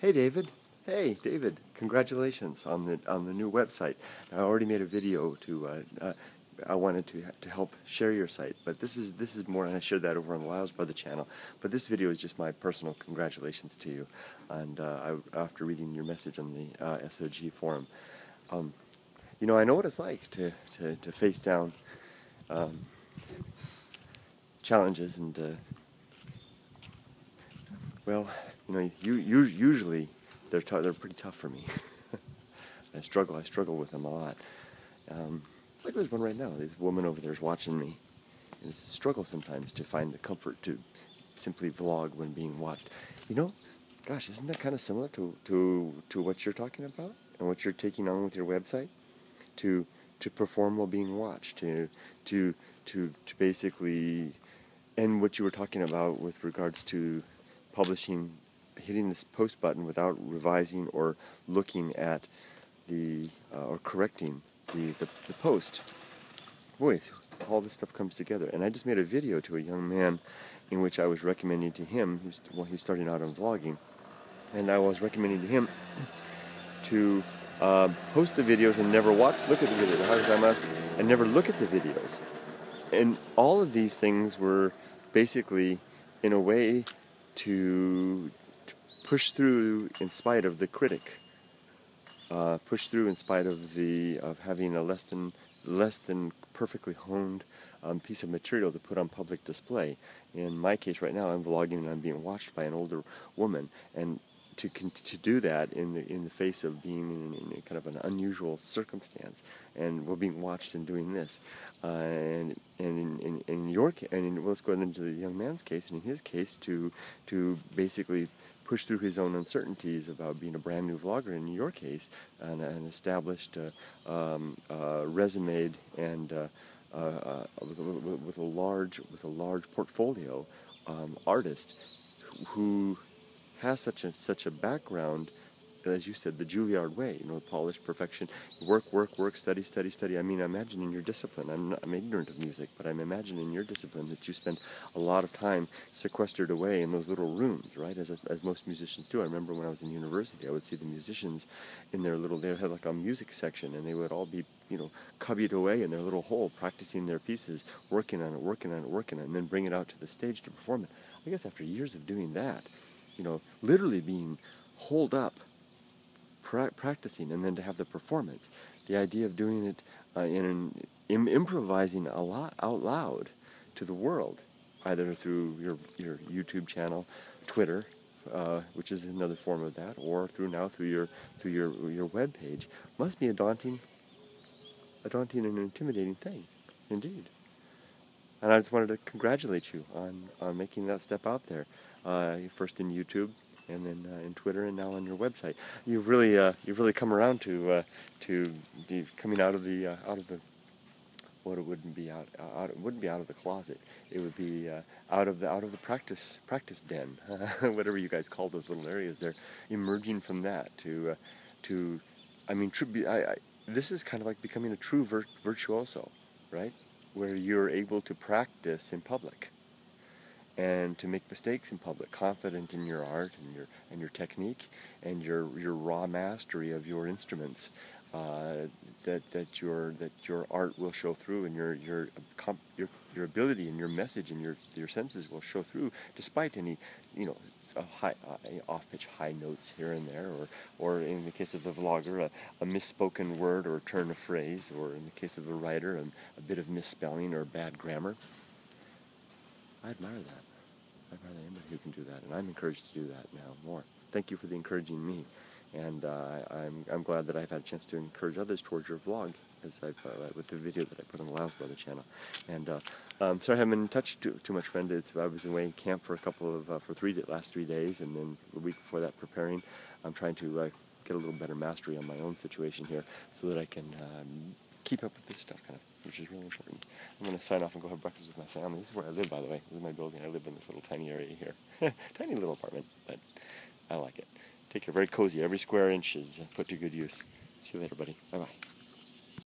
Hey David. Hey David. Congratulations on the new website. I already made a video to I wanted to help share your site, but this is more, and I shared that over on the Lyles Brother channel. But this video is just my personal congratulations to you. And after reading your message on the SOG forum, you know, I know what it's like to face down challenges, and well, you know, usually they're pretty tough for me. I struggle with them a lot. Like there's one right now. This woman over there is watching me, and it's a struggle sometimes to find the comfort to simply vlog when being watched. You know, gosh, isn't that kind of similar to what you're talking about and what you're taking on with your website? To perform while being watched, to basically, and what you were talking about with regards to publishing, hitting this post button without revising or looking at the or correcting the post. Boy, all this stuff comes together. And I just made a video to a young man in which I was recommending to him, he's starting out on vlogging, and I was recommending to him to post the videos and never look at the videos, and never look at the videos. And all of these things were basically, in a way, to push through in spite of the critic, push through in spite of having a less than perfectly honed piece of material to put on public display. In my case right now, I'm vlogging and I'm being watched by an older woman, and to do that in the face of being in kind of an unusual circumstance, and we're being watched and doing this, and in your case, and let's go into the young man's case, and in his case, to basically push through his own uncertainties about being a brand new vlogger. In your case, an established, resumed, and with a large portfolio artist who has such a background, as you said, the Juilliard way, you know, polished perfection, work, study. I mean, I imagine in your discipline, I'm ignorant of music, but I'm imagining in your discipline that you spend a lot of time sequestered away in those little rooms, right, as most musicians do. I remember when I was in university, I would see the musicians in their little, they had like a music section, and they would all be, you know, cubbied away in their little hole, practicing their pieces, working on it, and then bring it out to the stage to perform it. I guess after years of doing that, you know, literally being holed up, practicing, and then to have the performance, the idea of doing it improvising a lot out loud to the world, either through your YouTube channel, Twitter, which is another form of that, or through your web page, must be a daunting and intimidating thing, indeed. And I just wanted to congratulate you on making that step out there, first in YouTube, and then in Twitter, and now on your website. You've really come around to coming out of the what it wouldn't be it wouldn't be out of the closet. It would be out of the practice den, whatever you guys call those little areas. They're emerging from that to I mean, this is kind of like becoming a true virtuoso, right? Where you're able to practice in public and to make mistakes in public, confident in your art and your technique and your raw mastery of your instruments, that your art will show through, and your ability and your message and your senses will show through, despite any, you know, off-pitch high notes here and there, or in the case of the vlogger, a misspoken word or a turn of phrase, or in the case of the writer, a bit of misspelling or bad grammar. I admire that. I admire anybody who can do that, and I'm encouraged to do that now more. Thank you for encouraging me, and I'm glad that I've had a chance to encourage others towards your vlog, as with the video that I put on the Lyles Brother channel. And sorry I haven't been in touch too much, friend. I was away in camp for last 3 days, and then the week before that preparing. I'm trying to get a little better mastery on my own situation here, so that I can keep up with this stuff, kind of, which is really important. I'm going to sign off and go have breakfast with my family. This is where I live, by the way. This is my building. I live in this little tiny area here. Tiny little apartment, but I like it. Take care. Very cozy. Every square inch is put to good use. See you later, buddy. Bye-bye.